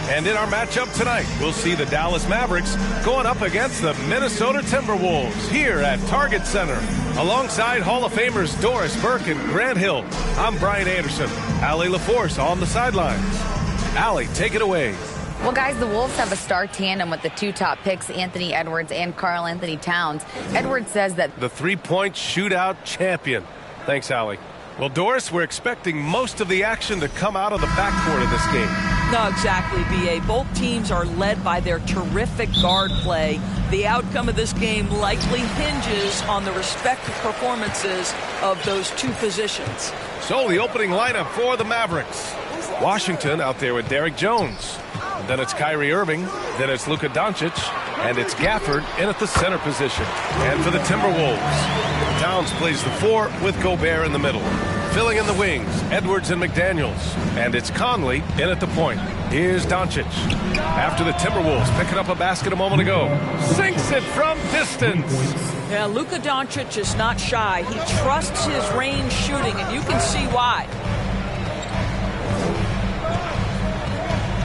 And in our matchup tonight, we'll see the Dallas Mavericks going up against the Minnesota Timberwolves here at Target Center. Alongside Hall of Famers Doris Burke and Grant Hill, I'm Brian Anderson. Allie LaForce on the sidelines. Allie, take it away. Well, guys, the Wolves have a star tandem with the two top picks, Anthony Edwards and Karl-Anthony Towns. Edwards says that the three-point shootout champion. Thanks, Allie. Well, Doris, we're expecting most of the action to come out of the backcourt of this game. No, exactly, B.A. Both teams are led by their terrific guard play. The outcome of this game likely hinges on the respective performances of those two positions. So the opening lineup for the Mavericks. Washington out there with Derrick Jones. And then it's Kyrie Irving. Then it's Luka Doncic. And it's Gafford in at the center position. And for the Timberwolves, Towns plays the 4 with Gobert in the middle. Filling in the wings, Edwards and McDaniels. And it's Conley in at the point. Here's Doncic. After the Timberwolves picking up a basket a moment ago. Sinks it from distance. Yeah, Luka Doncic is not shy. He trusts his range shooting, and you can see why.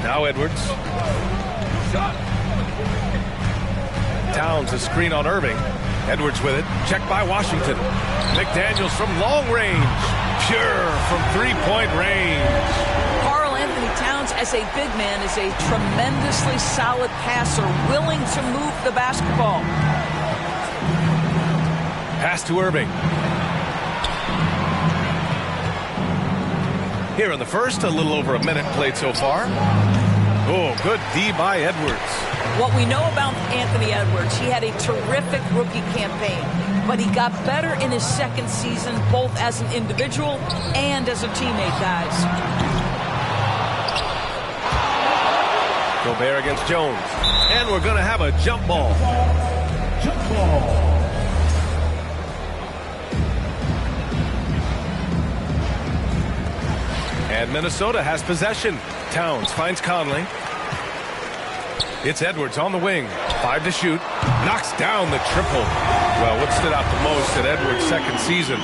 Now Edwards. Towns a screen on Irving. Edwards with it. Checked by Washington. McDaniels from long range. Pure from three-point range. Karl-Anthony Towns, as a big man, is a tremendously solid passer, willing to move the basketball. Pass to Irving. Here in the first, a little over a minute played so far. Oh, good D by Edwards. What we know about Anthony Edwards, he had a terrific rookie campaign, but he got better in his second season, both as an individual and as a teammate, guys. Gobert against Jones. And we're going to have a jump ball. Jump ball. And Minnesota has possession. Towns finds Conley. It's Edwards on the wing. 5 to shoot. Knocks down the triple. Well, what stood out the most at Edwards' second season?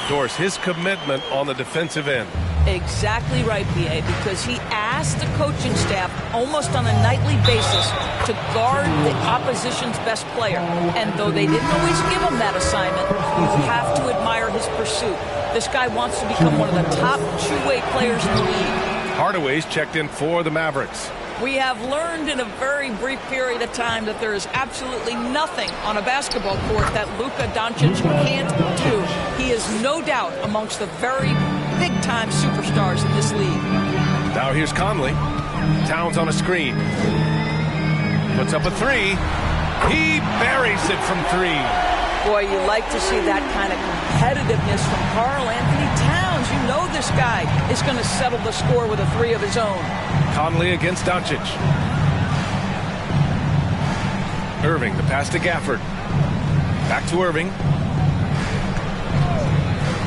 Doris, his commitment on the defensive end. Exactly right, B.A., because he asked the coaching staff almost on a nightly basis to guard the opposition's best player. And though they didn't always give him that assignment, you have to admire his pursuit. This guy wants to become one of the top two-way players in the league. Hardaway's checked in for the Mavericks. We have learned in a very brief period of time that there is absolutely nothing on a basketball court that Luka Doncic can't do. He is no doubt amongst the very big-time superstars in this league. Now here's Conley. Towns on a screen. Puts up a 3. He buries it from 3. Boy, you like to see that kind of competitiveness from Karl-Anthony Towns. You know this guy is going to settle the score with a 3 of his own. Conley against Doncic. Irving, the pass to Gafford. Back to Irving.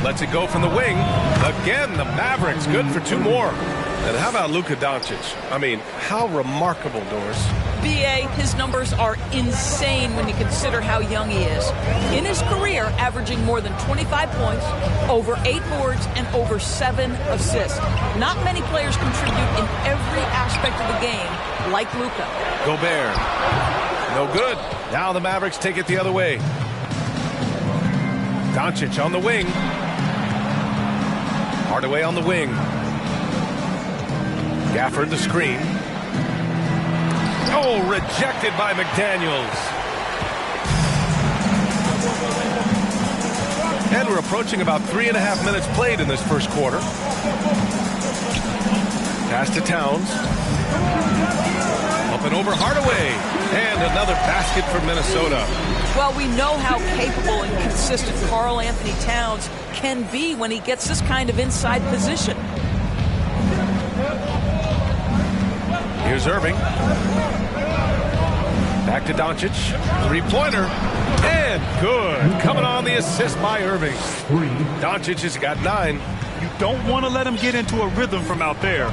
Lets it go from the wing. Again, the Mavericks good for 2 more. And how about Luka Doncic? I mean, how remarkable, Doris. B.A., his numbers are insane when you consider how young he is. In his career, averaging more than 25 points, over 8 boards, and over 7 assists. Not many players contribute in every aspect of the game like Luka. Gobert. No good. Now the Mavericks take it the other way. Doncic on the wing. Hardaway on the wing. Gafford the screen. Oh, rejected by McDaniels. And we're approaching about 3.5 minutes played in this first quarter. Pass to Towns. Up and over Hardaway. And another basket for Minnesota. Well, we know how capable and consistent Karl-Anthony Towns can be when he gets this kind of inside position. Here's Irving. Back to Doncic. 3-pointer. And good. Coming on the assist by Irving. Doncic has got 9. You don't want to let him get into a rhythm from out there.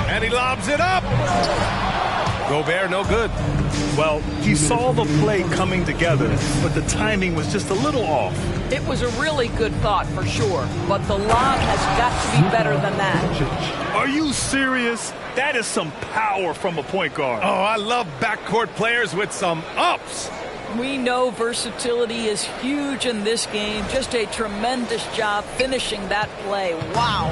And he lobs it up. Gobert, no good. Well, he saw the play coming together, but the timing was just a little off. It was a really good thought for sure, but the lob has got to be better than that. Are you serious? That is some power from a point guard. Oh, I love backcourt players with some ups. We know versatility is huge in this game. Just a tremendous job finishing that play. Wow.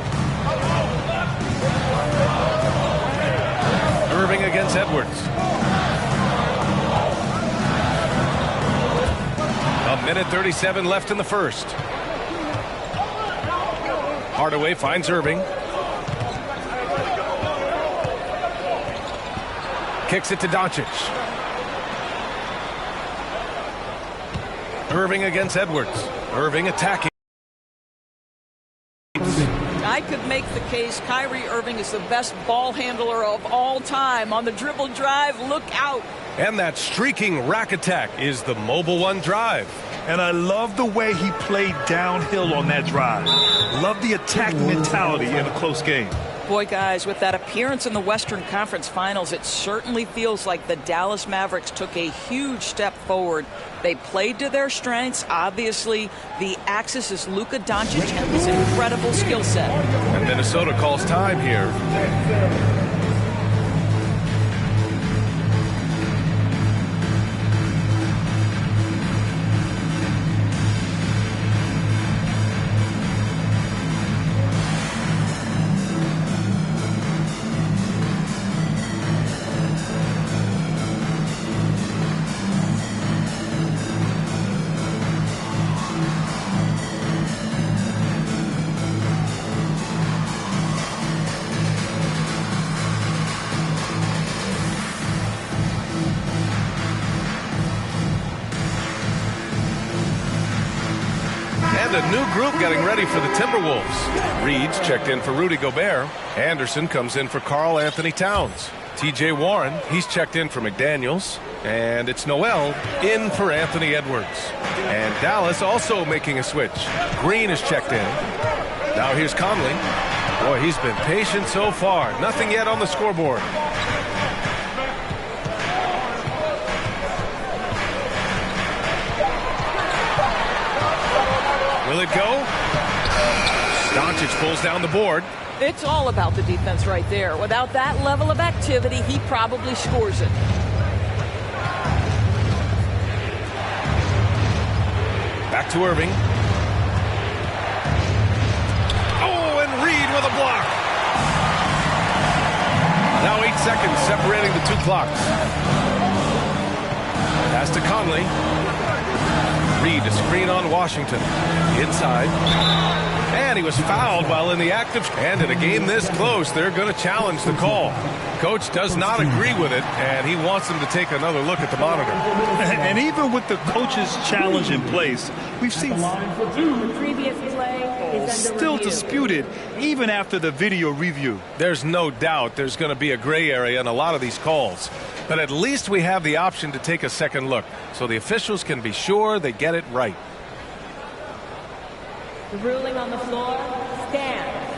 Irving against Edwards. A minute 37 left in the first. Hardaway finds Irving. Kicks it to Doncic. Irving against Edwards. Irving attacking. I could make the case Kyrie Irving is the best ball handler of all time. On the dribble drive, look out. And that streaking rack attack is the Mobile One drive. And I love the way he played downhill on that drive. Love the attack mentality in a close game. Boy, guys, with that appearance in the Western Conference Finals, it certainly feels like the Dallas Mavericks took a huge step forward. They played to their strengths. Obviously, the axis is Luka Doncic and his incredible skill set. And Minnesota calls time here. And a new group getting ready for the Timberwolves. Reed's checked in for Rudy Gobert. Anderson comes in for Karl Anthony Towns. TJ Warren, he's checked in for McDaniels. And it's Noel in for Anthony Edwards. And Dallas also making a switch. Green is checked in. Now here's Conley. Boy, he's been patient so far. Nothing yet on the scoreboard. Will it go? Doncic pulls down the board. It's all about the defense right there. Without that level of activity, he probably scores it. Back to Irving. Oh, and Reed with a block. Now 8 seconds separating the two clocks. Pass to Conley. Reed to screen on Washington. Inside. And he was fouled while in the active. And in a game this close, they're going to challenge the call. Coach does not agree with it, and he wants them to take another look at the monitor. And even with the coach's challenge in place, we've seen The previous play is under still review. disputed even after the video review. There's no doubt there's going to be a gray area in a lot of these calls. But at least we have the option to take a second look, so the officials can be sure they get it right. The ruling on the floor stands.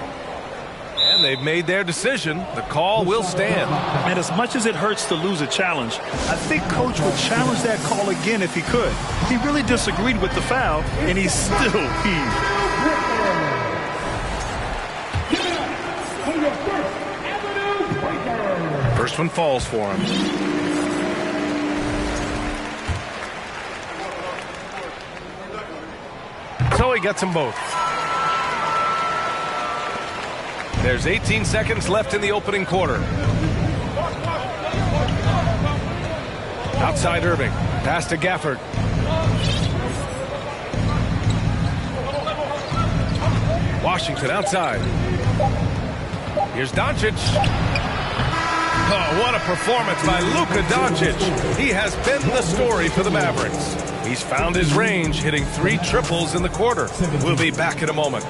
And they've made their decision. The call will stand. And as much as it hurts to lose a challenge, I think Coach would challenge that call again if he could. He really disagreed with the foul, and he's still heaved. First one falls for him. So he gets them both. There's 18 seconds left in the opening quarter. Outside Irving. Pass to Gafford. Washington outside. Here's Doncic. Oh, what a performance by Luka Doncic. He has been the story for the Mavericks. He's found his range, hitting 3 triples in the quarter. We'll be back in a moment.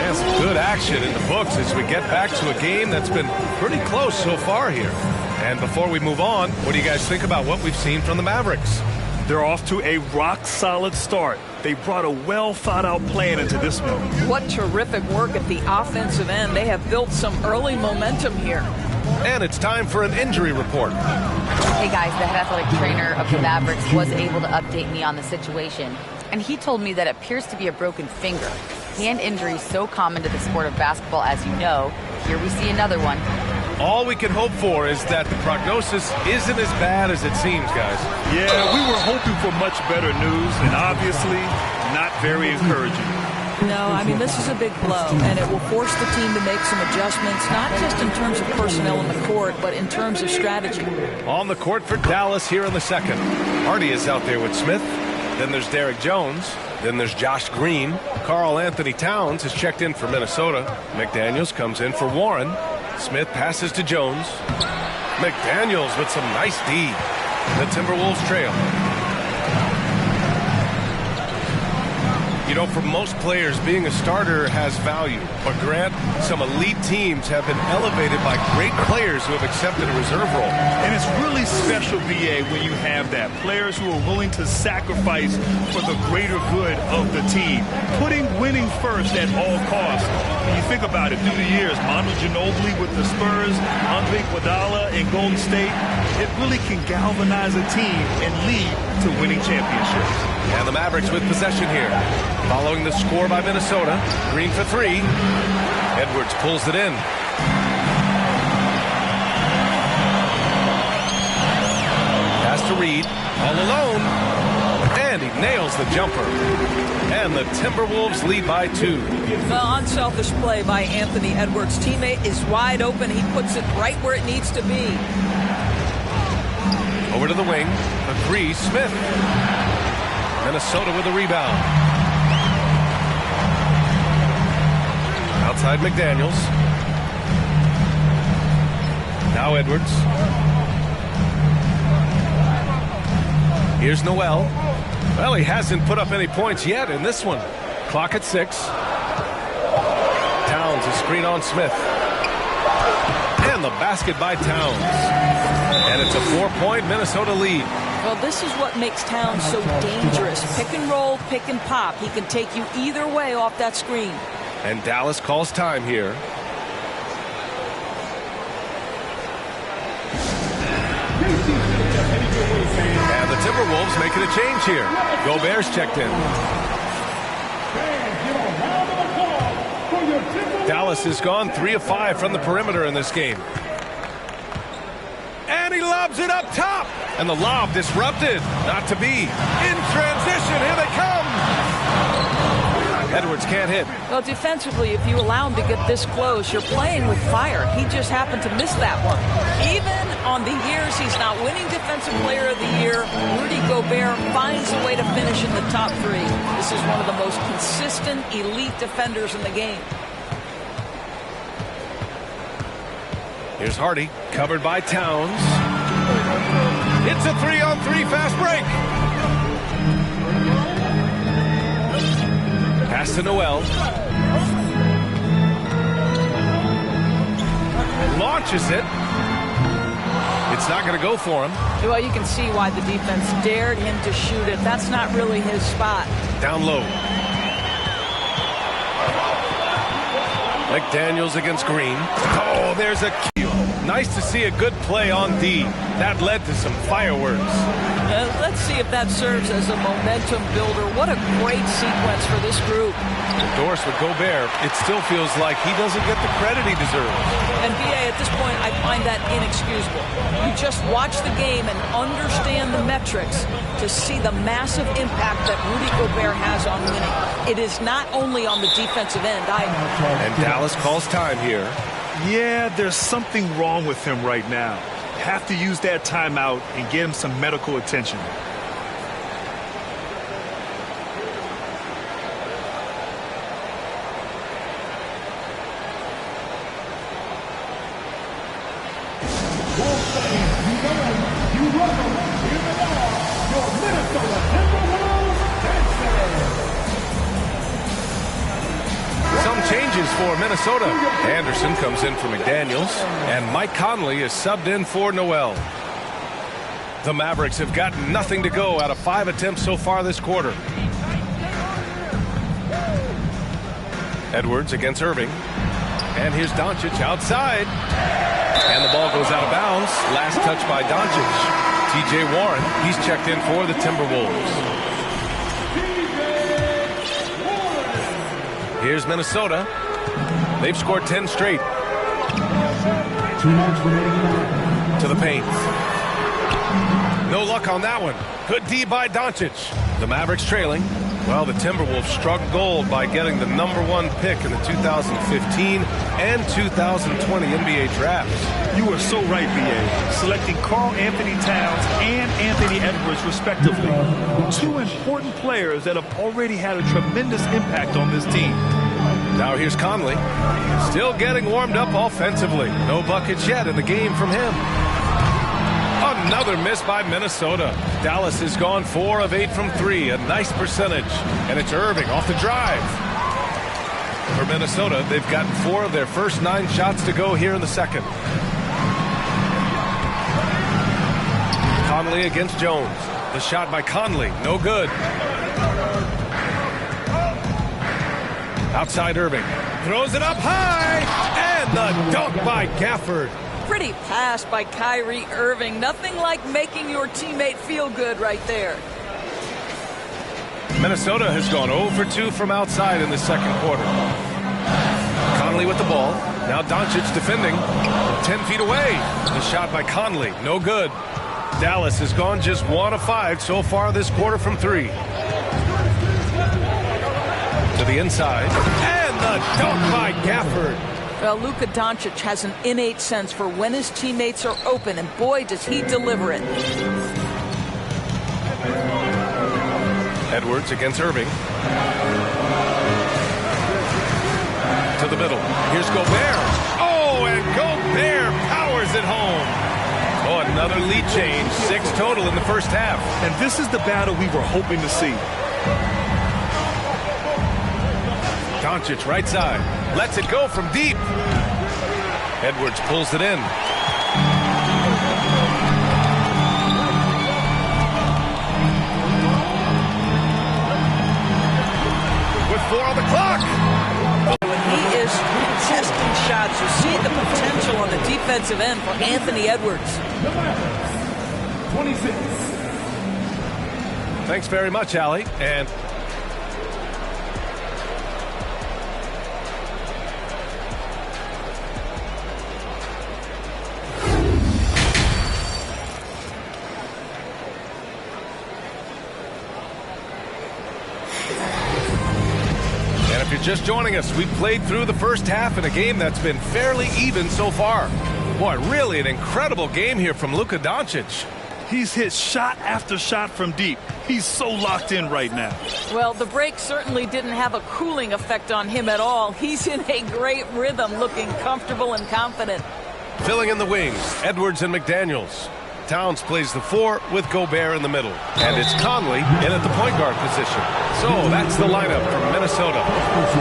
And some good action in the books as we get back to a game that's been pretty close so far here. And before we move on, what do you guys think about what we've seen from the Mavericks? They're off to a rock-solid start. They brought a well-thought-out plan into this one. What terrific work at the offensive end. They have built some early momentum here. And it's time for an injury report. Hey guys, the head athletic trainer of the Mavericks was able to update me on the situation, and he told me that it appears to be a broken finger. Hand injury is so common to the sport of basketball, as you know. Here we see another one. All we can hope for is that the prognosis isn't as bad as it seems, guys. Yeah, we were hoping for much better news, and obviously not very encouraging. No, I mean, this is a big blow, and it will force the team to make some adjustments, not just in terms of personnel in the court, but in terms of strategy. On the court for Dallas here in the second. Hardy is out there with Smith. Then there's Derek Jones. Then there's Josh Green. Karl Anthony Towns has checked in for Minnesota. McDaniels comes in for Warren. Smith passes to Jones. McDaniels with some nice D. The Timberwolves trail. You know, for most players, being a starter has value. But Grant, some elite teams have been elevated by great players who have accepted a reserve role. And it's really special, BA, when you have that. Players who are willing to sacrifice for the greater good of the team. Putting winning first at all costs. When you think about it, through the years, Manu Ginobili with the Spurs, Andre Iguodala in Golden State, it really can galvanize a team and lead to winning championships. And the Mavericks with possession here. Following the score by Minnesota. Green for three. Edwards pulls it in. Pass to Reed. All alone. And he nails the jumper. And the Timberwolves lead by 2. The unselfish play by Anthony Edwards. Teammate is wide open. He puts it right where it needs to be. Over to the wing. A three. Smith. Minnesota with a rebound. Outside McDaniels. Now Edwards. Here's Noel. Well, he hasn't put up any points yet in this one. Clock at 6. Towns a screen on Smith. And the basket by Towns. And it's a 4-point Minnesota lead. Well, this is what makes Towns so dangerous. Pick and roll, pick and pop. He can take you either way off that screen. And Dallas calls time here. And the Timberwolves making a change here. Gobert's checked in. Dallas has gone 3 of 5 from the perimeter in this game. And he lobs it up top. And the lob disrupted. Not to be. In transition, here they come. Edwards can't hit. Well, defensively, if you allow him to get this close, you're playing with fire. He just happened to miss that one. Even on the years he's not winning Defensive Player of the Year, Rudy Gobert finds a way to finish in the top 3. This is one of the most consistent, elite defenders in the game. Here's Hardy, covered by Towns. It's a 3-on-3 fast break. Pass to Noel. Launches it. It's not going to go for him. Well, you can see why the defense dared him to shoot it. That's not really his spot. Down low. McDaniels against Green. Oh, there's a cue. Nice to see a good play on D. That led to some fireworks. Let's see if that serves as a momentum builder. What a great sequence for this group. Endorsed with Gobert, it still feels like he doesn't get the credit he deserves. And BA, at this point, I find that inexcusable. You just watch the game and understand the metrics to see the massive impact that Rudy Gobert has on winning. It is not only on the defensive end either. And Dallas calls time here. Yeah, there's something wrong with him right now. Have to use that timeout and get him some medical attention. For Minnesota. Anderson comes in for McDaniels, and Mike Conley is subbed in for Noel. The Mavericks have got nothing to go out of 5 attempts so far this quarter. Edwards against Irving. And here's Doncic outside. And the ball goes out of bounds. Last touch by Doncic. T.J. Warren, he's checked in for the Timberwolves. Here's Minnesota. They've scored 10 straight. To the paint. No luck on that one. Good D by Doncic. The Mavericks trailing. Well, the Timberwolves struck gold by getting the #1 pick in the 2015 and 2020 NBA drafts. You are so right, B.A. Selecting Karl-Anthony Towns and Anthony Edwards, respectively. Two important players that have already had a tremendous impact on this team. Now here's Conley. Still getting warmed up offensively. No buckets yet in the game from him. Another miss by Minnesota. Dallas has gone 4 of 8 from 3. A nice percentage. And it's Irving off the drive. For Minnesota, they've gotten 4 of their first 9 shots to go here in the second. Conley against Jones. The shot by Conley. No good. Outside Irving. Throws it up high. And the dunk by Gafford. Pretty pass by Kyrie Irving. Nothing like making your teammate feel good right there. Minnesota has gone 0 for 2 from outside in the second quarter. Conley with the ball. Now Doncic defending. 10 feet away. The shot by Conley. No good. Dallas has gone just 1 of 5 so far this quarter from 3. To the inside. And the dunk by Gafford. Well, Luka Doncic has an innate sense for when his teammates are open, and boy, does he deliver it. Edwards against Irving. To the middle. Here's Gobert. Oh, and Gobert powers it home. Oh, another lead change. 6 total in the first half. And this is the battle we were hoping to see. Doncic right side. Lets it go from deep. Edwards pulls it in. With 4 on the clock. When he is contesting shots, you see the potential on the defensive end for Anthony Edwards. 26. Thanks very much, Allie. And if you're just joining us, we've played through the first half in a game that's been fairly even so far. Boy, really an incredible game here from Luka Doncic. He's hit shot after shot from deep. He's so locked in right now. Well, the break certainly didn't have a cooling effect on him at all. He's in a great rhythm, looking comfortable and confident. Filling in the wings, Edwards and McDaniels. Towns plays the 4 with Gobert in the middle. And it's Conley in at the point guard position. So that's the lineup from Minnesota.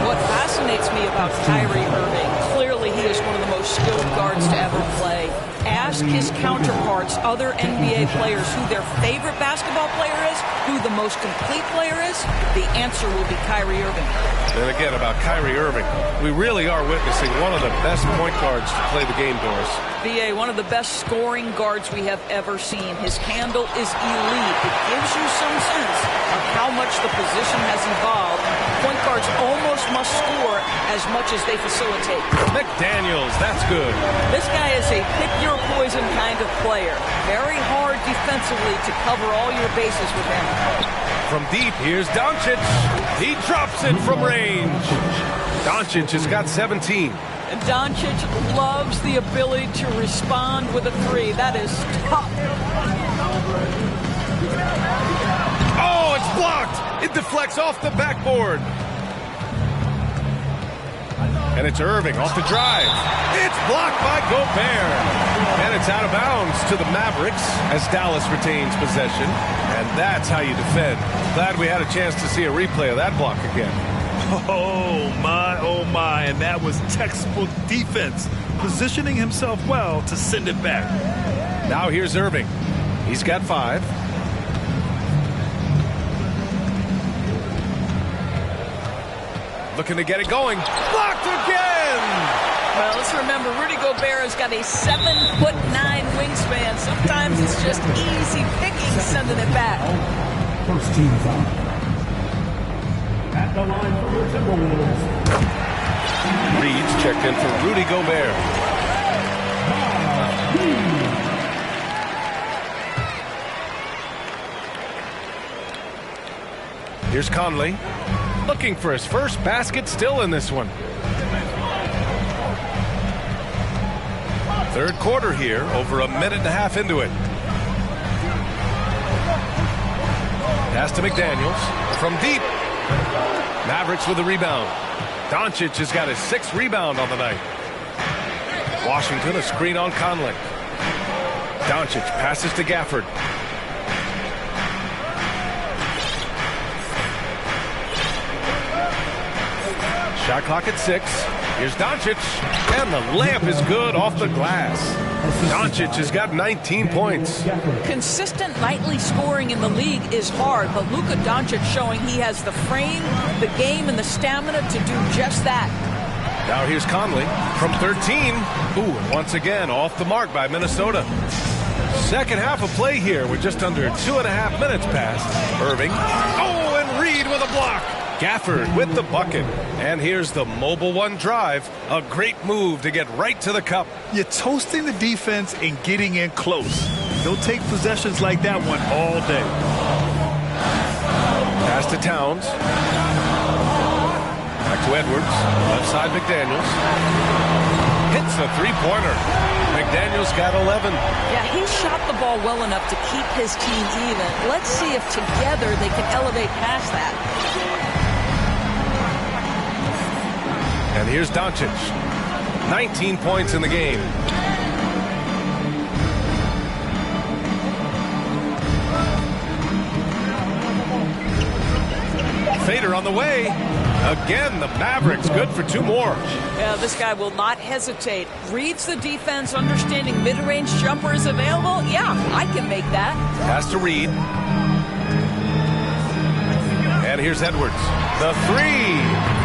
What fascinates me about Kyrie Irving, clearly he is one of the most skilled guards to ever play. Ask his counterparts, other NBA players, who their favorite basketball player is, who the most complete player is. The answer will be Kyrie Irving. And again, about Kyrie Irving, we really are witnessing one of the best point guards to play the game, Doris. BA, one of the best scoring guards we have ever seen. His handle is elite. It gives you some sense of how much the position has evolved. Point guards almost must score as much as they facilitate. McDaniels, that's good. This guy is a pick-your-poison kind of player. Very hard defensively to cover all your bases with him. From deep, here's Doncic. He drops it from range. Doncic has got 17. And Doncic loves the ability to respond with a 3. That is tough. Oh, it's blocked. It deflects off the backboard. And it's Irving off the drive. It's blocked by Gobert. And it's out of bounds to the Mavericks as Dallas retains possession. And that's how you defend. Glad we had a chance to see a replay of that block again. Oh, my. And that was textbook defense. Positioning himself well to send it back. Now here's Irving. He's got 5. looking to get it going. Blocked again! Well, let's remember, Rudy Gobert has got a 7'9" wingspan. Sometimes it's just easy picking sending it back. First team foul. At the line for the Timberwolves. Reed's checked in for Rudy Gobert. Here's Conley, looking for his first basket, still in this one. Third quarter here, over a minute and a half into it. Pass to McDaniels from deep. Mavericks with the rebound. Doncic has got his 6th rebound on the night. Washington a screen on Conley. Doncic passes to Gafford. Shot clock at 6. Here's Doncic, and the layup is good off the glass. Doncic has got 19 points. Consistent nightly scoring in the league is hard, but Luka Doncic showing he has the frame, the game, and the stamina to do just that. Now here's Conley from 13. Ooh, and once again off the mark by Minnesota. Second half of play here with just under 2.5 minutes passed. Irving. Oh, and Reed with a block. Gafford with the bucket. And here's the mobile one drive. A great move to get right to the cup. You're toasting the defense and getting in close. They'll take possessions like that one all day. Pass to Towns. Back to Edwards. Left side McDaniels. Hits a three-pointer. McDaniels got 11. Yeah, he shot the ball well enough to keep his team even. Let's see if together they can elevate past that. And here's Doncic. 19 points in the game. Fader on the way. Again, the Mavericks good for 2 more. Yeah, this guy will not hesitate. Reads the defense, understanding mid-range jumper is available. Yeah, I can make that. Pass to Reed. And here's Edwards. The 3.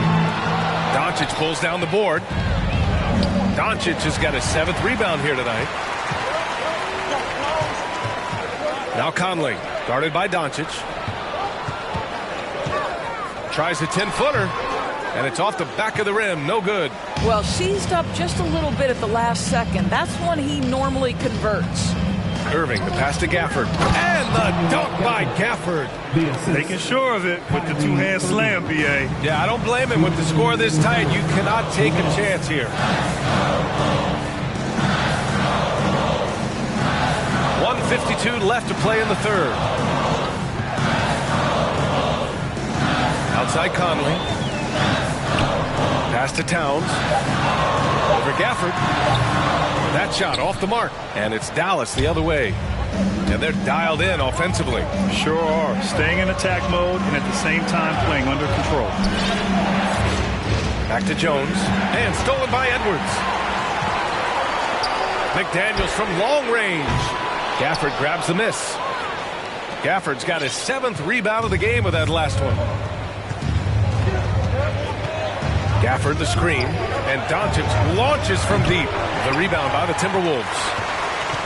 Doncic pulls down the board. Doncic has got his 7th rebound here tonight. Now Conley, guarded by Doncic. Tries a 10-footer, and it's off the back of the rim. No good. Well, seized up just a little bit at the last second. That's when he normally converts. Irving, the pass to Gafford. And the dunk by Gafford. Making sure of it with the 2-hand slam, B.A. Yeah, I don't blame him. With the score this tight, you cannot take a chance here. 1:52 left to play in the third. Outside Conley. Pass to Towns. Over Gafford. That shot off the mark. And it's Dallas the other way. And they're dialed in offensively. Sure are. Staying in attack mode and at the same time playing under control. Back to Jones. And stolen by Edwards. McDaniels from long range. Gafford grabs the miss. Gafford's got his 7th rebound of the game with that last one. Gafford the screen, and Doncic launches from deep. The rebound by the Timberwolves.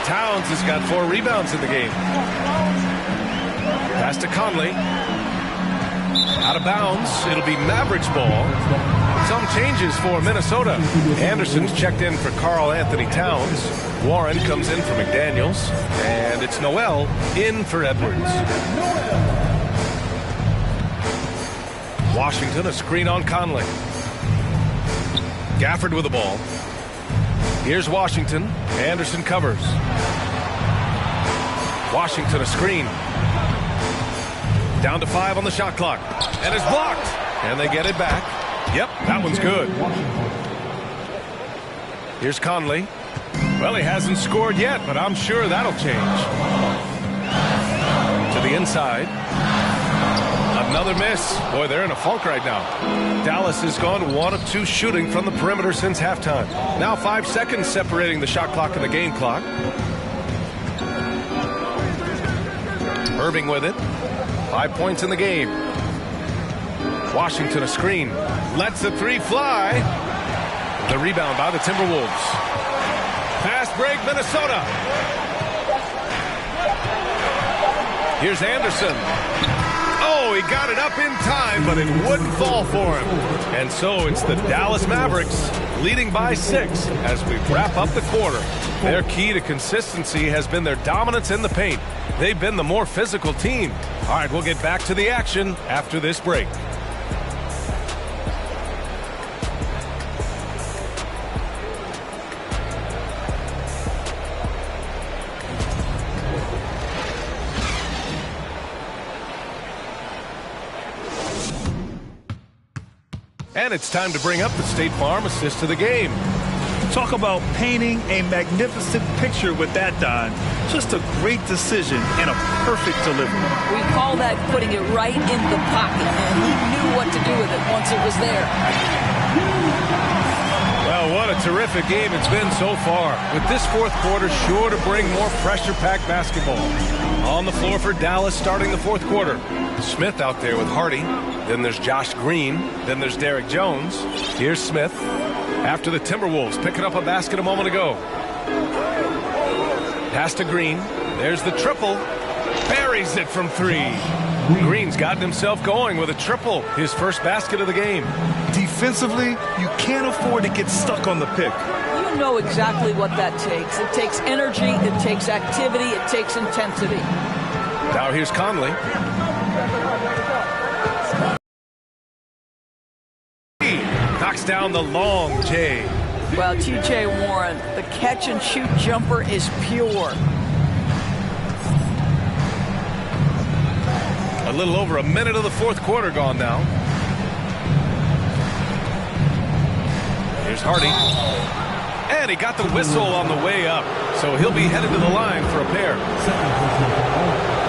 Towns has got 4 rebounds in the game. Pass to Conley. Out of bounds. It'll be Mavericks ball. Some changes for Minnesota. Anderson's checked in for Karl Anthony Towns. Warren comes in for McDaniels. And it's Noel in for Edwards. Washington a screen on Conley. Gafford with the ball. Here's Washington. Anderson covers. Washington a screen. Down to 5 on the shot clock. And it's blocked. And they get it back. Yep, that one's good. Here's Conley. Well, he hasn't scored yet, but I'm sure that'll change. To the inside. Another miss. Boy, they're in a funk right now. Dallas has gone 1 of 2 shooting from the perimeter since halftime. Now 5 seconds separating the shot clock and the game clock. Irving with it. 5 points in the game. Washington a screen. Lets the three fly. The rebound by the Timberwolves. Fast break, Minnesota. Here's Anderson. Oh, he got it up in time, but it wouldn't fall for him. And so it's the Dallas Mavericks leading by 6 as we wrap up the quarter. Their key to consistency has been their dominance in the paint. They've been the more physical team. All right, we'll get back to the action after this break. And it's time to bring up the State Farm assist to the game. Talk about painting a magnificent picture with that, Don. Just a great decision and a perfect delivery. We call that putting it right in the pocket, and he knew what to do with it once it was there. Well, what a terrific game it's been so far. With this fourth quarter sure to bring more pressure-packed basketball. On the floor for Dallas starting the fourth quarter. Smith out there with Hardy. Then there's Josh Green. Then there's Derek Jones. Here's Smith. After the Timberwolves picking up a basket a moment ago. Pass to Green. There's the triple. Buries it from 3. Green's gotten himself going with a triple. His first basket of the game. Defensively, you can't afford to get stuck on the pick. You know exactly what that takes. It takes energy, it takes activity, it takes intensity. Now here's Conley. Knocks down the long J. Well, T.J. Warren, the catch-and-shoot jumper is pure. A little over a minute of the fourth quarter gone now. Here's Hardy. And he got the whistle on the way up. So he'll be headed to the line for a pair.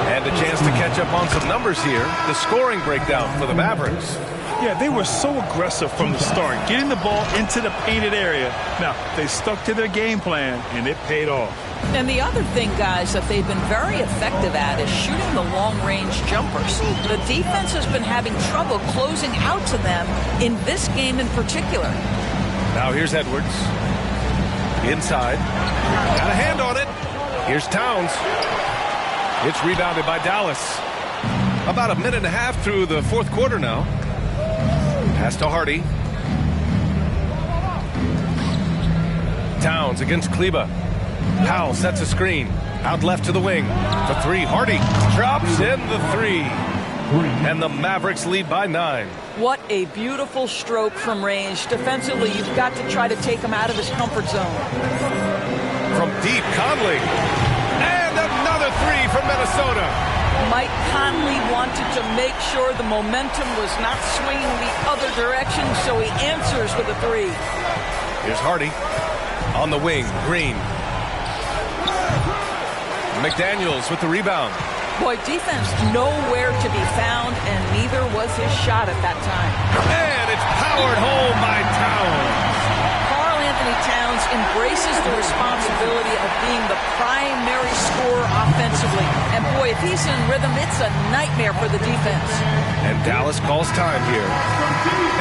And a chance to catch up on some numbers here. The scoring breakdown for the Mavericks. Yeah, they were so aggressive from the start, getting the ball into the painted area. Now, they stuck to their game plan, and it paid off. And the other thing, guys, that they've been very effective at is shooting the long-range jumpers. The defense has been having trouble closing out to them in this game in particular. Now here's Edwards. Inside. Got a hand on it. Here's Towns. It's rebounded by Dallas. About a minute and a half through the fourth quarter now. Pass to Hardy. Towns against Kleba. Powell sets a screen. Out left to the wing. For 3, Hardy drops in the 3. And the Mavericks lead by 9. What a beautiful stroke from range. Defensively, you've got to try to take him out of his comfort zone. From deep, Conley. And another 3 from Minnesota. Mike Conley wanted to make sure the momentum was not swinging the other direction, so he answers with a 3. Here's Hardy. On the wing, Green. McDaniels with the rebound. Boy, defense nowhere to be found, and neither was his shot at that time. And it's powered home by Towns. Karl Anthony Towns embraces the responsibility of being the primary scorer offensively. And boy, if he's in rhythm, it's a nightmare for the defense. And Dallas calls time here.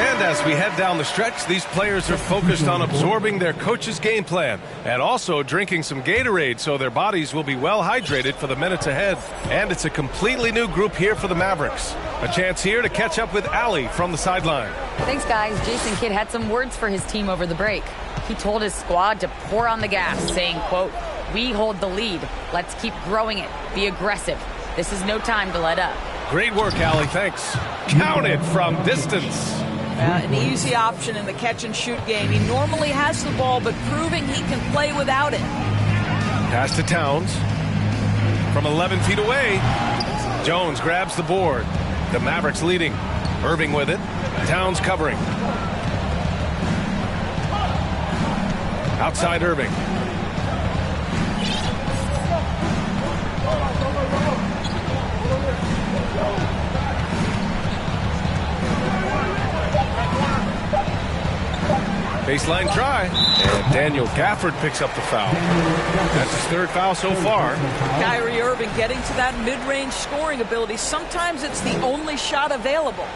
And as we head down the stretch, these players are focused on absorbing their coach's game plan and also drinking some Gatorade so their bodies will be well hydrated for the minutes ahead. And it's a completely new group here for the Mavericks. A chance here to catch up with Allie from the sideline. Thanks, guys. Jason Kidd had some words for his team over the break. He told his squad to pour on the gas, saying, quote, "We hold the lead. Let's keep growing it. Be aggressive. This is no time to let up." Great work, Allie. Thanks. Counted from distance. An easy option in the catch-and-shoot game. He normally has the ball, but proving he can play without it. Pass to Towns. From 11 feet away, Jones grabs the board. The Mavericks leading. Irving with it. Towns covering. Outside Irving. Baseline try. And Daniel Gafford picks up the foul. That's his 3rd foul so far. Kyrie Irving getting to that mid-range scoring ability. Sometimes it's the only shot available.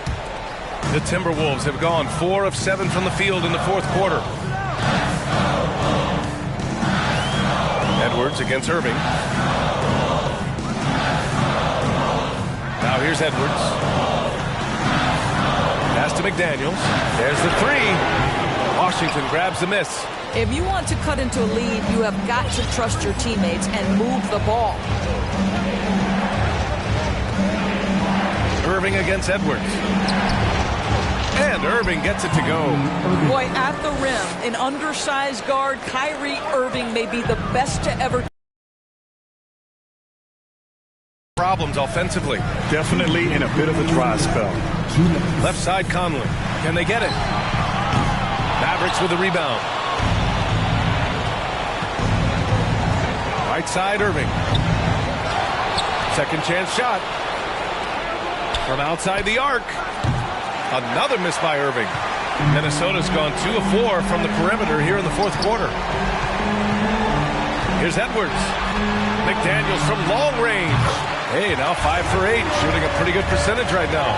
The Timberwolves have gone 4 of 7 from the field in the fourth quarter. Edwards against Irving. Now here's Edwards. Pass to McDaniels. There's the three. Washington grabs the miss. If you want to cut into a lead, you have got to trust your teammates and move the ball. Irving against Edwards. And Irving gets it to go. Boy, at the rim, an undersized guard, Kyrie Irving may be the best to ever. Problems offensively. Definitely in a bit of a dry spell. Left side Conley. Can they get it? Mavericks with the rebound. Right side Irving. Second chance shot. From outside the arc. Another miss by Irving. Minnesota's gone 2 of 4 from the perimeter here in the fourth quarter. Here's Edwards. McDaniels from long range. Hey, now 5 for 8, shooting a pretty good percentage right now.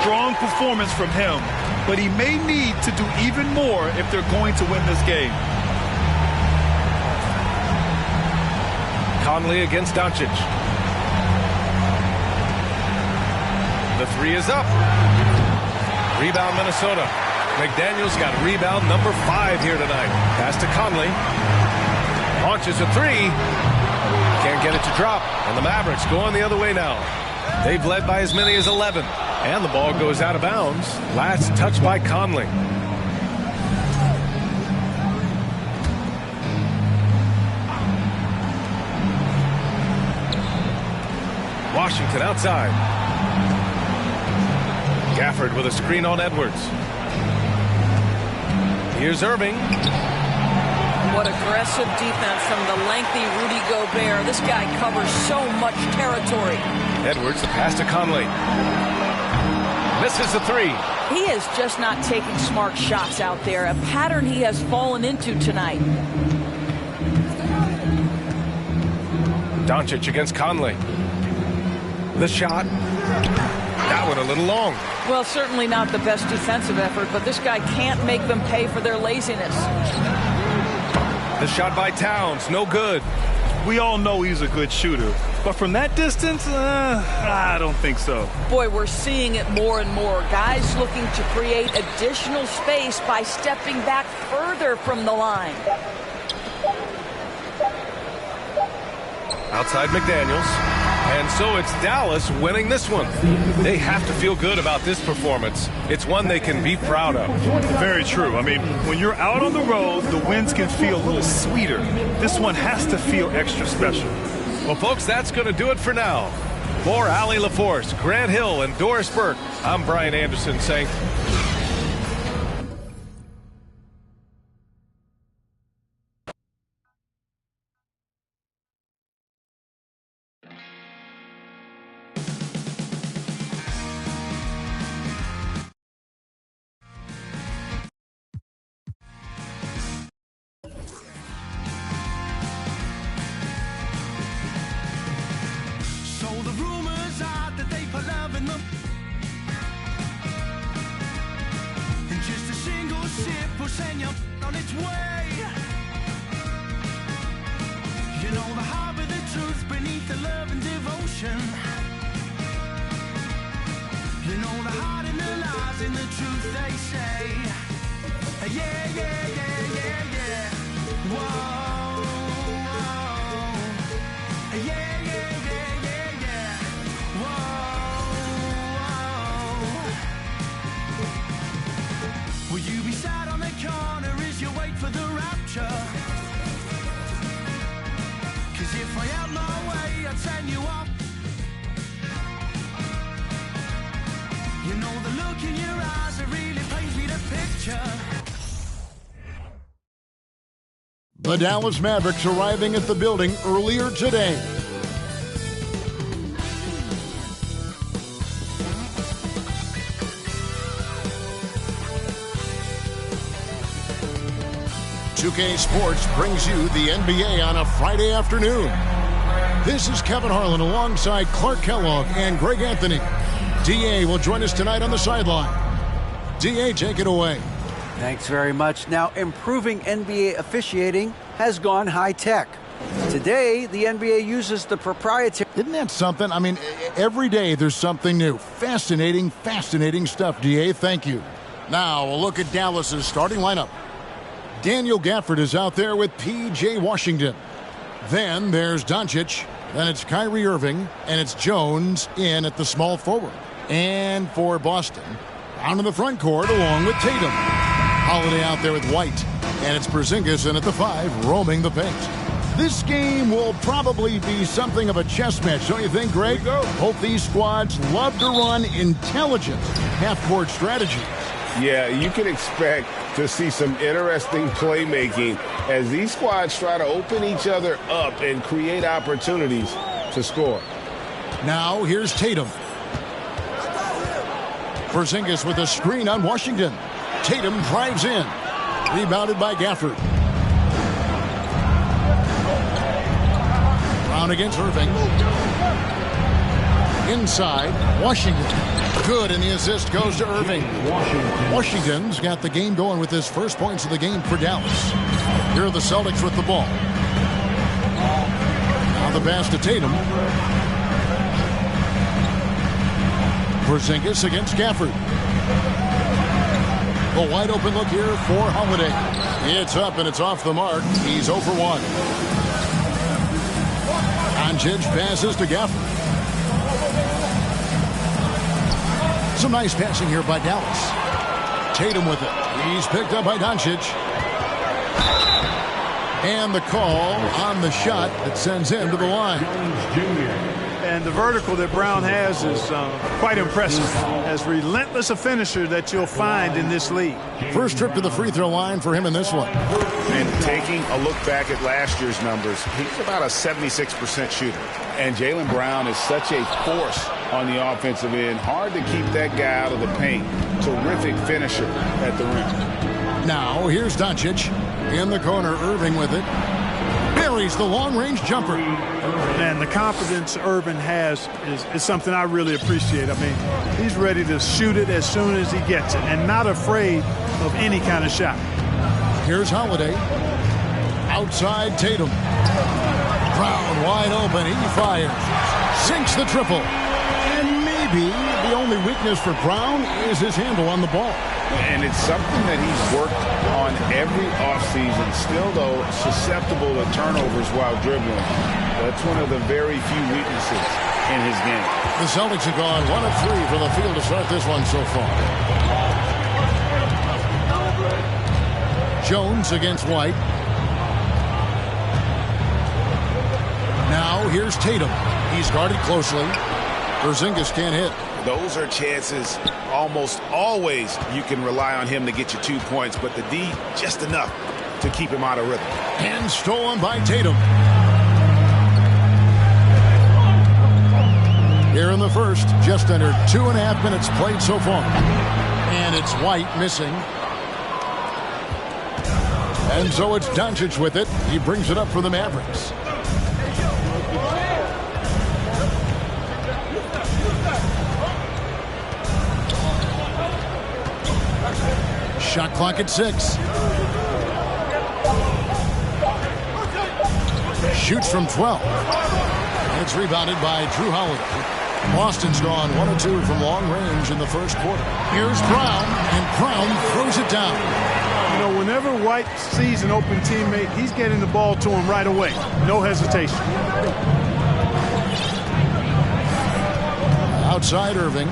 Strong performance from him, but he may need to do even more if they're going to win this game. Conley against Doncic. The three is up. Rebound Minnesota. McDaniels got rebound number 5 here tonight. Pass to Conley. Launches a three. Can't get it to drop. And the Mavericks going the other way now. They've led by as many as 11. And the ball goes out of bounds. Last touch by Conley. Washington outside. Gafford with a screen on Edwards. Here's Irving. What aggressive defense from the lengthy Rudy Gobert. This guy covers so much territory. Edwards, the pass to Conley. Misses the three. He is just not taking smart shots out there. A pattern he has fallen into tonight. Doncic against Conley. The shot. That one a little long. Well, certainly not the best defensive effort, but this guy can't make them pay for their laziness. The shot by Towns, no good. We all know he's a good shooter, but from that distance, I don't think so. Boy, we're seeing it more and more. Guys looking to create additional space by stepping back further from the line. Outside McDaniels. And so it's Dallas winning this one. They have to feel good about this performance. It's one they can be proud of. Very true. I mean, when you're out on the road, the wins can feel a little sweeter. This one has to feel extra special. Well, folks, that's going to do it for now. For Allie LaForce, Grant Hill, and Doris Burke, I'm Brian Anderson saying... on its way. You know the heart of the truth beneath the love and devotion. You know the heart and the lies in the truth they say. Yeah, yeah, yeah, yeah, yeah. Whoa, whoa. Yeah, yeah, yeah, yeah, yeah. Whoa, whoa. Will you be sat on the corner as you wait for the rapture? Cause if I out my way, I'd send you off. You know the look in your eyes, it really paints me the picture. The Dallas Mavericks arriving at the building earlier today. "2K Sports brings you the NBA on a Friday afternoon. This is Kevin Harlan alongside Clark Kellogg and Greg Anthony. DA will join us tonight on the sideline. DA, take it away. Thanks very much. Now, improving NBA officiating has gone high-tech. Today, the NBA uses the proprietary... Isn't that something? I mean, every day there's something new. Fascinating, fascinating stuff, DA. Thank you. Now, a look at Dallas's starting lineup. Daniel Gafford is out there with P.J. Washington. Then there's Doncic. Then it's Kyrie Irving. And it's Jones in at the small forward. And for Boston, down in the front court along with Tatum. Holiday out there with White. And it's Porzingis in at the 5, roaming the paint. This game will probably be something of a chess match, don't you think, Greg? Both these squads love to run intelligent half-court strategies. Yeah, you can expect to see some interesting playmaking as these squads try to open each other up and create opportunities to score. Now, here's Tatum. Porzingis with a screen on Washington. Tatum drives in. Rebounded by Gafford. Brown against Irving. Inside, Washington. Good, and the assist goes to Irving. Washington's got the game going with his first points of the game for Dallas. Here are the Celtics with the ball. Now the pass to Tatum. Porzingis against Gafford. A wide open look here for Holiday. It's up and it's off the mark. He's 0 for 1. Doncic passes to Gafford. Some nice passing here by Dallas. Tatum with it. He's picked up by Doncic. And the call on the shot that sends him to the line. And the vertical that Brown has is quite impressive. As relentless a finisher that you'll find in this league. First trip to the free throw line for him in this one. And taking a look back at last year's numbers, he's about a 76% shooter. And Jaylen Brown is such a force on the offensive end. Hard to keep that guy out of the paint. Terrific finisher at the rim. Now, here's Doncic. In the corner, Irving with it. Buries the long-range jumper. And the confidence Irving has is something I really appreciate. I mean, he's ready to shoot it as soon as he gets it and not afraid of any kind of shot. Here's Holiday. Outside Tatum. Brown wide open. He fires. Sinks the triple. And maybe the only weakness for Brown is his handle on the ball. And it's something that he's worked on every offseason. Still, though, susceptible to turnovers while dribbling. That's one of the very few weaknesses in his game. The Celtics have gone 1 of 3 from the field to start this one so far. Jones against White. Now here's Tatum. He's guarded closely. Porzingis can't hit. Those are chances almost always you can rely on him to get you 2 points, but the D just enough to keep him out of rhythm. And stolen by Tatum. Here in the first, just under 2.5 minutes played so far. And it's White missing. And so it's Doncic with it. He brings it up for the Mavericks. Shot clock at 6. Shoots from 12. And it's rebounded by Drew Holiday. Boston's gone 1 of 2 from long range in the first quarter. Here's Brown, and Brown throws it down. You know, whenever White sees an open teammate, he's getting the ball to him right away. No hesitation. Outside Irving.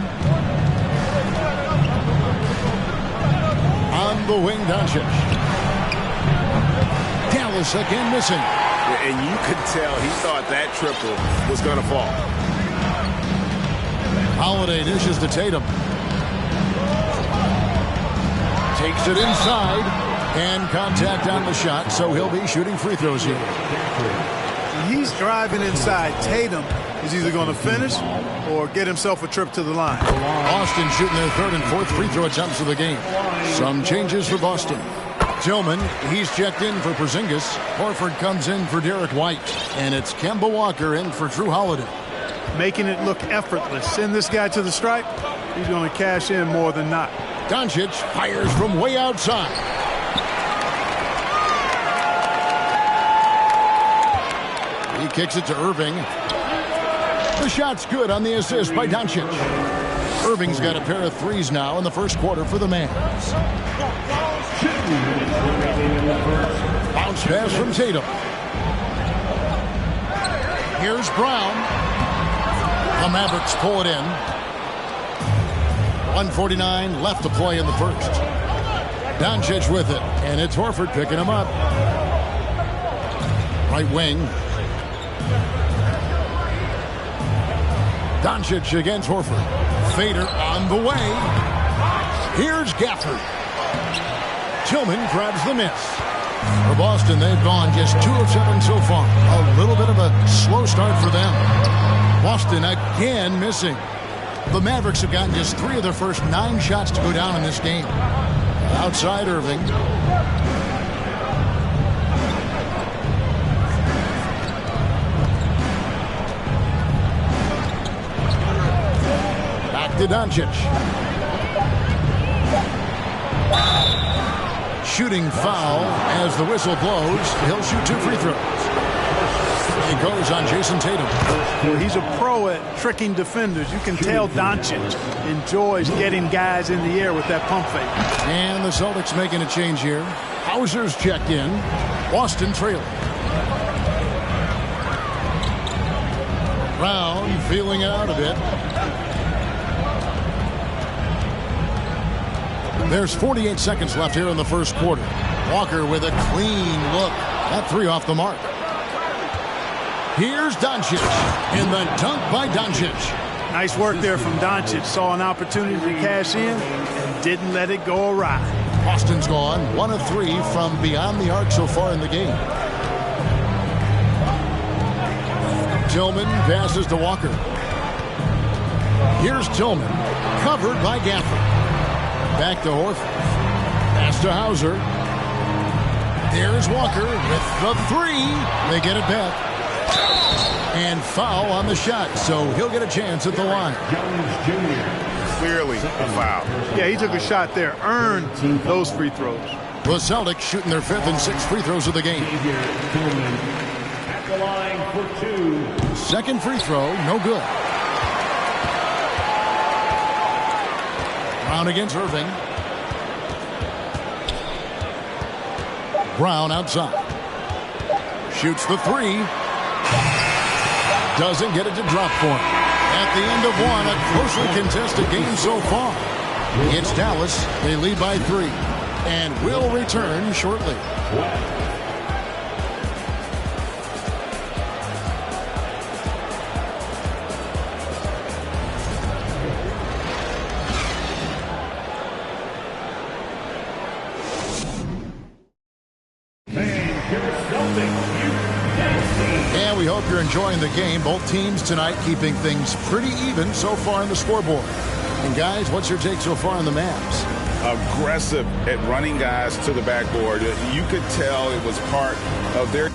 On the wing, Doncic. Dallas again missing. And you could tell he thought that triple was going to fall. Holiday dishes to Tatum. Takes it inside. And contact on the shot, so he'll be shooting free throws here. He's driving inside. Tatum is either going to finish or get himself a trip to the line. Boston shooting their 3rd and 4th free throw attempts of the game. Some changes for Boston. Tillman, he's checked in for Porzingis. Horford comes in for Derek White. And it's Kemba Walker in for Drew Holiday. Making it look effortless. Send this guy to the stripe. He's going to cash in more than not. Doncic fires from way outside. He kicks it to Irving. The shot's good on the assist by Doncic. Irving's got a pair of threes now in the first quarter for the Mavs. Bounce pass from Tatum. Here's Brown. The Mavericks pull it in. 1:49 left to play in the first. Doncic with it, and it's Horford picking him up. Right wing. Doncic against Horford. Fader on the way. Here's Gafford. Tillman grabs the miss. For Boston, they've gone just 2 of 7 so far. A little bit of a slow start for them. Boston again missing. The Mavericks have gotten just 3 of their first 9 shots to go down in this game. Outside Irving. Back to Doncic. Shooting foul as the whistle blows. He'll shoot 2 free throws. It goes on Jason Tatum. Well, he's a pro at tricking defenders. You can tell Doncic enjoys getting guys in the air with that pump fake. And the Celtics making a change here. Hauser's checked in. Boston trailing. Brown feeling it out a bit. There's 48 seconds left here in the first quarter. Walker with a clean look. That 3 off the mark. Here's Doncic. In the dunk by Doncic. Nice work there from Doncic. Saw an opportunity to cash in and didn't let it go awry. Boston's gone 1 of 3 from beyond the arc so far in the game. Tillman passes to Walker. Here's Tillman. Covered by Gafford. Back to Horford. Pass to Hauser. There's Walker with the 3. They get it back. And foul on the shot, so he'll get a chance at the line. Clearly a foul. Yeah, he took a shot there. Earned those free throws. The Celtics shooting their 5th and 6th free throws of the game. At the line for 2. Second free throw, no good. Brown against Irving. Brown outside. Shoots the 3. Doesn't get it to drop for him. At the end of 1, a closely contested game so far. It's Dallas. They lead by 3. And will return shortly. And we hope you're enjoying the game. Both teams tonight keeping things pretty even so far in the scoreboard. And guys, what's your take so far on the Mavs? Aggressive at running guys to the backboard. You could tell it was part of their...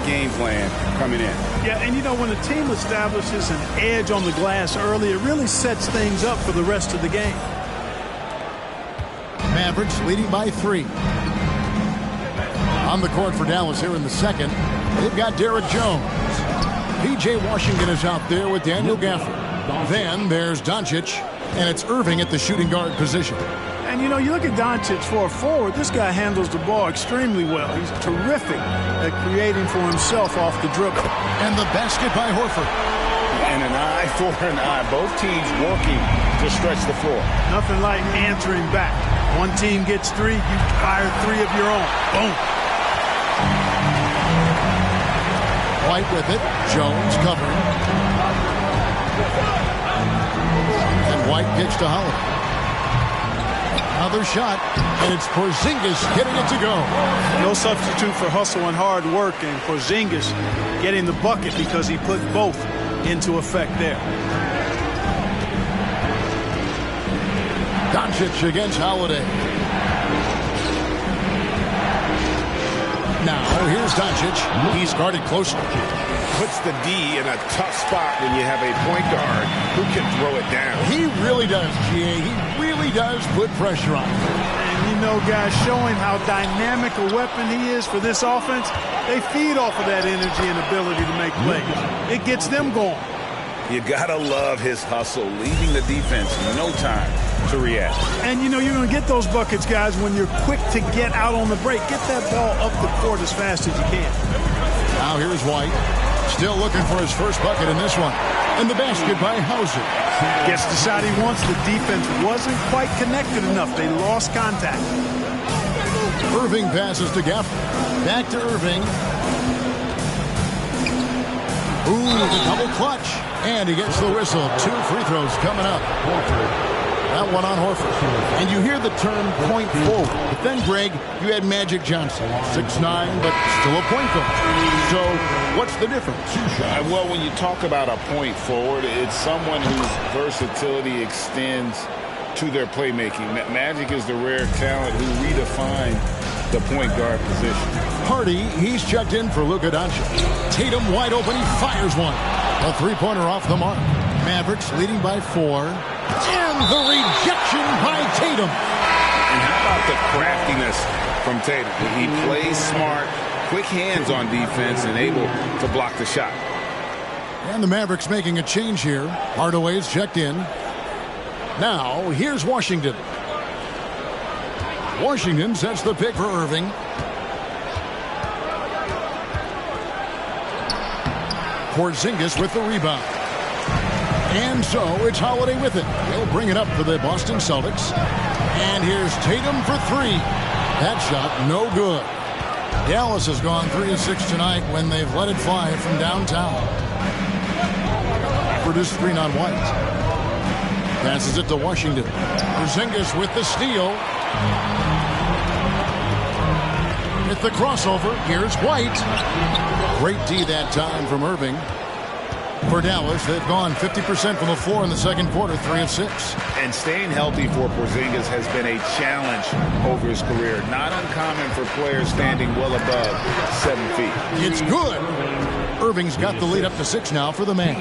game plan coming in. Yeah, and you know, when a team establishes an edge on the glass early, it really sets things up for the rest of the game. Mavericks leading by 3. On the court for Dallas here in the second, they've got Derrick Jones. P.J. Washington is out there with Daniel Gafford. Then there's Doncic, and it's Irving at the shooting guard position. And, you know, you look at Doncic for a forward, this guy handles the ball extremely well. He's terrific at creating for himself off the dribble. And the basket by Horford. And an eye for an eye. Both teams working to stretch the floor. Nothing like answering back. One team gets 3, you fire 3 of your own. Boom. White with it. Jones covering. And White kicks to Holiday. Another shot, and it's Porzingis getting it to go. No substitute for hustle and hard work, and Porzingis getting the bucket because he put both into effect there. Doncic against Holiday. Now, here's Doncic. He's guarded closely. Puts the D in a tough spot when you have a point guard who can throw it down. He really does, G.A. He really does put pressure on him. And, you know, guys, showing how dynamic a weapon he is for this offense, they feed off of that energy and ability to make plays. It gets them going. You got to love his hustle, leaving the defense no time to react. And, you know, you're going to get those buckets, guys, when you're quick to get out on the break. Get that ball up the court as fast as you can. Now here's White. Still looking for his first bucket in this one. And the basket by Hauser. Gets the shot he wants. The defense wasn't quite connected enough. They lost contact. Irving passes to Gafford. Back to Irving. Ooh, the double clutch. And he gets the whistle. 2 free throws coming up. That one on Horford. And you hear the term point forward. But then, Greg, you had Magic Johnson. 6'9", but still a point guard. So what's the difference? Well, when you talk about a point forward, it's someone whose versatility extends to their playmaking. Magic is the rare talent who redefined the point guard position. Hardy, he's checked in for Luka Doncic. Tatum wide open, he fires one. A three-pointer off the mark. Mavericks leading by 4. And the rejection by Tatum. And how about the craftiness from Tatum? He plays smart, quick hands on defense, and able to block the shot. And the Mavericks making a change here. Hardaway's checked in. Now, here's Washington. Washington sets the pick for Irving. Porzingis with the rebound. And so it's Holiday with it. He'll bring it up for the Boston Celtics. And here's Tatum for 3. That shot no good. Dallas has gone 3 of 6 tonight when they've let it fly from downtown. Produced screen on White. Passes it to Washington. Porzingis with the steal. With the crossover, here's White. Great D that time from Irving. For Dallas, they've gone 50% from the floor in the second quarter, 3 of 6. And staying healthy for Porzingis has been a challenge over his career. Not uncommon for players standing well above 7 feet. It's good. Irving's got the lead up to 6 now for the man.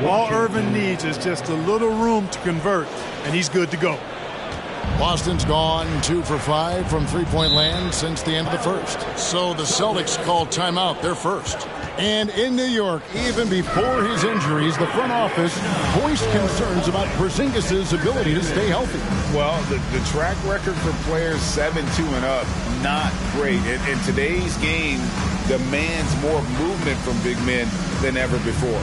All Irving needs is just a little room to convert, and he's good to go. Boston's gone 2 for 5 from three-point land since the end of the first. So the Celtics called timeout, their first. And in New York, even before his injuries, the front office voiced concerns about Porzingis' ability to stay healthy. Well, the track record for players 7-2 and up, not great. And today's game demands more movement from big men than ever before.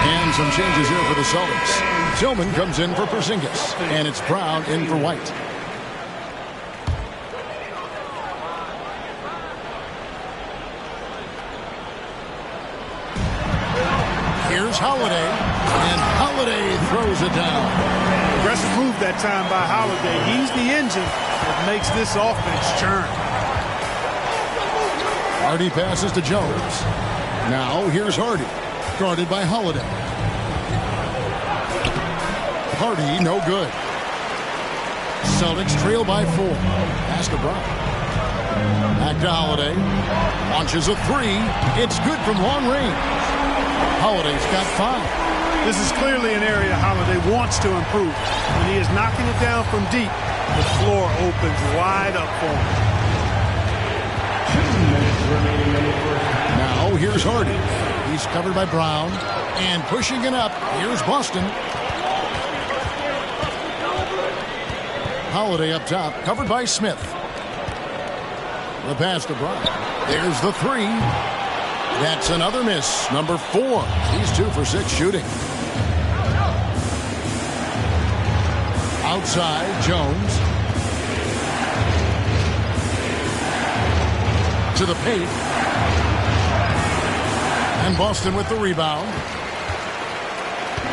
And some changes here for the Celtics. Tillman comes in for Porzingis, and it's Brown in for White. Here's Holiday, and Holiday throws it down. Aggressive move that time by Holiday. He's the engine that makes this offense churn. Hardy passes to Jones. Now here's Hardy, guarded by Holiday. Hardy, no good. Celtics trail by 4. Pass to Brown. Back to Holiday. Launches a 3. It's good from long range. Holiday's got 5. This is clearly an area Holiday wants to improve. When he is knocking it down from deep, the floor opens wide up for him. 2 minutes remaining in the first half. Now here's Hardy. He's covered by Brown. And pushing it up, here's Boston. Holiday up top, covered by Smith. The pass to Brown. There's the 3. That's another miss. Number 4. He's 2 for 6 shooting. Outside, Jones. To the paint. And Boston with the rebound.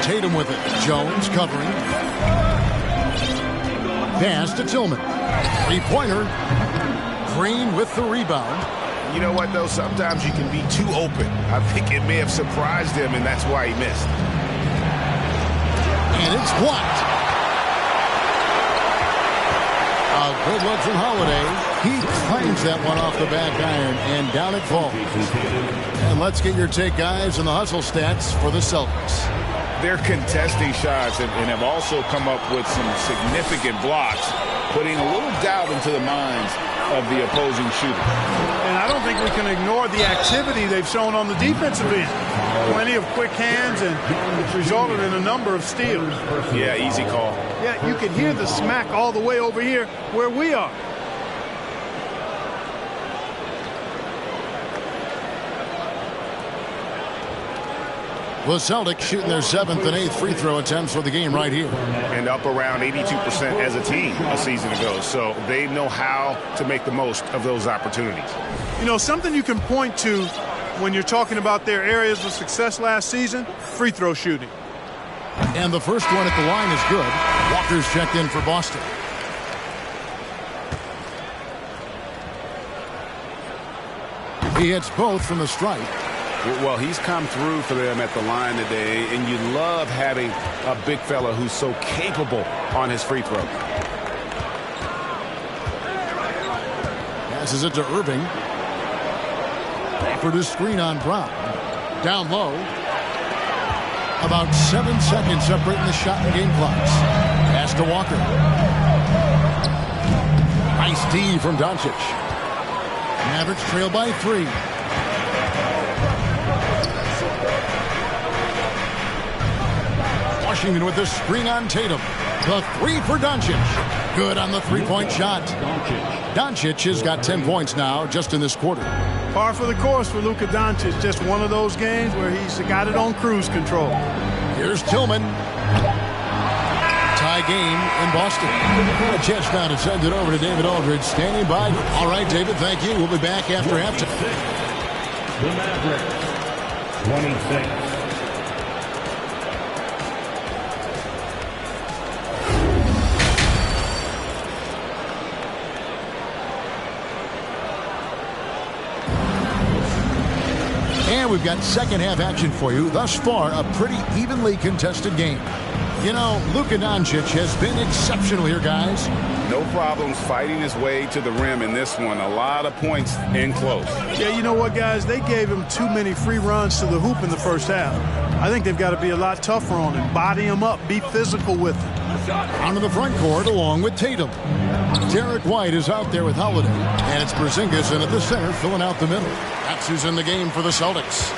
Tatum with it. Jones covering. Pass to Tillman. Three-pointer. Green with the rebound. You know what, though? Sometimes you can be too open. I think it may have surprised him, and that's why he missed. And it's blocked. A good look from Holiday. He claims that one off the back iron, and down it falls. And let's get your take, guys, on the hustle stats for the Celtics. They're contesting shots and have also come up with some significant blocks, putting a little doubt into the minds of the opposing shooter. And I don't think we can ignore the activity they've shown on the defensive end. Plenty of quick hands, and it's resulted in a number of steals. Yeah, easy call. Yeah, you can hear the smack all the way over here where we are. The Celtics shooting their 7th and 8th free throw attempts for the game right here. And up around 82% as a team a season ago. So they know how to make the most of those opportunities. You know, something you can point to when you're talking about their areas of success last season, free throw shooting. And the first one at the line is good. Walker's checked in for Boston. He hits both from the stripe. Well, he's come through for them at the line today, and you love having a big fella who's so capable on his free throw. Passes it to Irving. For the screen on Brown. Down low. About 7 seconds separating the shot and game clocks. Pass to Walker. Nice D from Doncic. Mavericks trail by 3. Washington with the screen on Tatum. The 3 for Doncic. Good on the three-point shot. Doncic has got 10 points now just in this quarter. Par for the course for Luka Doncic. Just one of those games where he's got it on cruise control. Here's Tillman. Tie game in Boston. A chance now to send it over to David Aldridge. Standing by. All right, David, thank you. We'll be back after halftime. The Mavericks, 26. And we've got second half action for you. Thus far, a pretty evenly contested game. You know, Luka Doncic has been exceptional here, guys. No problems fighting his way to the rim in this one. A lot of points in close. Yeah, you know what, guys? They gave him too many free runs to the hoop in the first half. I think they've got to be a lot tougher on him. Body him up. Be physical with him. Onto the front court along with Tatum. Derek White is out there with Holiday. And it's Porzingis in at the center filling out the middle. That's who's in the game for the Celtics.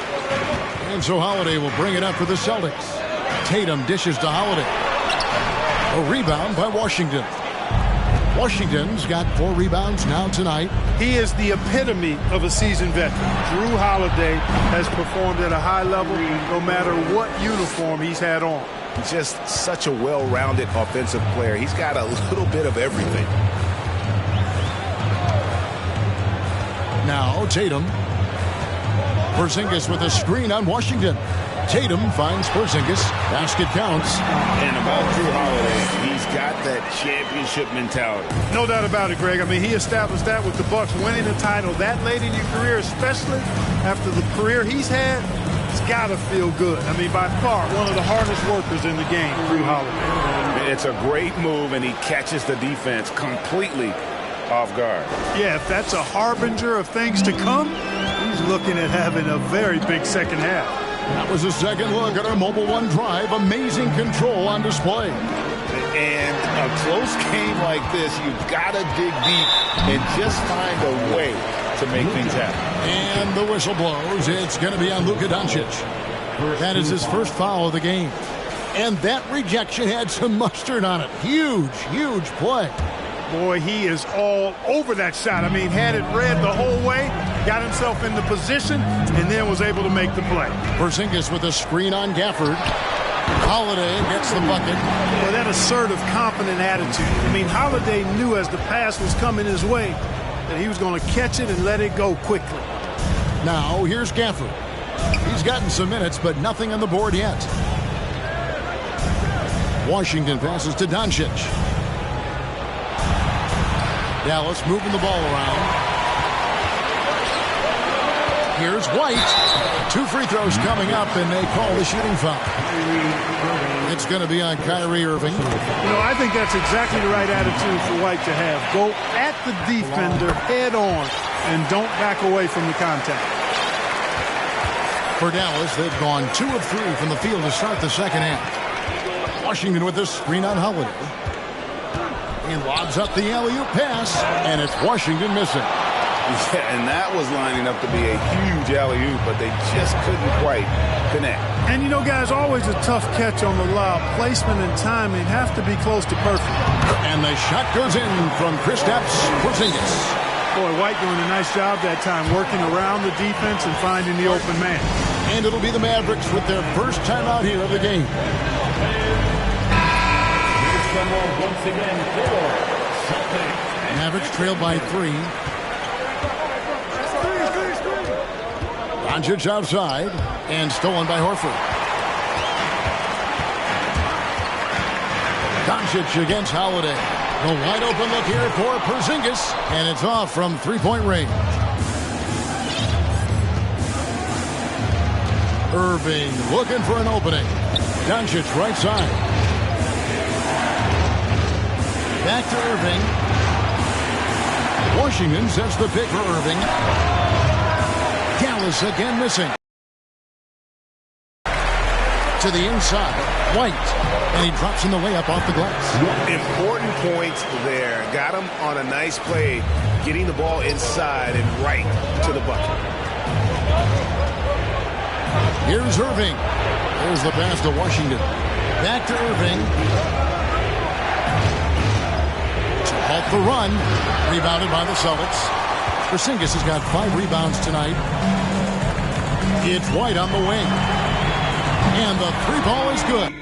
And so Holiday will bring it up for the Celtics. Tatum dishes to Holiday. A rebound by Washington. Washington's got 4 rebounds now tonight. He is the epitome of a seasoned veteran. Jrue Holiday has performed at a high level no matter what uniform he's had on. Just such a well-rounded offensive player. He's got a little bit of everything. Now Tatum. Porzingis with a screen on Washington. Tatum finds Porzingis. Basket counts. And about Jrue Holiday, he's got that championship mentality. No doubt about it, Greg. I mean, he established that with the Bucks winning the title that late in your career, especially after the career he's had. It's got to feel good. I mean, by far, one of the hardest workers in the game, Jrue Holiday. It's a great move, and he catches the defense completely off guard. Yeah, if that's a harbinger of things to come, he's looking at having a very big second half. That was a second look at our Mobile One Drive. Amazing control on display. And a close game like this, you've got to dig deep and just find a way to make things happen. And the whistle blows. It's going to be on Luka Doncic. That is his first foul of the game. And that rejection had some mustard on it. Huge, huge play. Boy, he is all over that shot. I mean, had it read the whole way, got himself in the position, and then was able to make the play. Porzingis with a screen on Gafford. Holiday gets the bucket. Boy, that assertive, confident attitude. I mean, Holiday knew as the pass was coming his way that he was going to catch it and let it go quickly. Now, here's Gafford. He's gotten some minutes, but nothing on the board yet. Washington passes to Doncic. Dallas moving the ball around. Here's White. 2 free throws coming up, and they call the shooting foul. It's going to be on Kyrie Irving. You know, I think that's exactly the right attitude for White to have. Go at the defender head on and don't back away from the contact. For Dallas, they've gone 2 of 3 from the field to start the second half. Washington with a screen on Holiday. He lobs up the alley-oop pass, and it's Washington missing. Yeah, and that was lining up to be a huge alley-oop, but they just couldn't quite connect. And, you know, guys, always a tough catch on the lob. Placement and timing have to be close to perfect. And the shot goes in from Kristaps Porzingis. Boy, White doing a nice job that time, working around the defense and finding the open man. And it'll be the Mavericks with their first time out here of the game. Once again, Mavericks trail by 3. Doncic outside and stolen by Horford. Doncic against Holiday. The wide open look here for Porzingis, and it's off from 3-point range. Irving looking for an opening. Doncic right side. Back to Irving. Washington sets the pick for Irving. Dallas again missing. To the inside. White. And he drops in the layup off the glass. Important points there. Got him on a nice play, getting the ball inside and right to the bucket. Here's Irving. There's the pass to Washington. Back to Irving. To halt the run. Rebounded by the Celtics. Porzingis has got 5 rebounds tonight. It's White on the wing. And the 3 ball is good.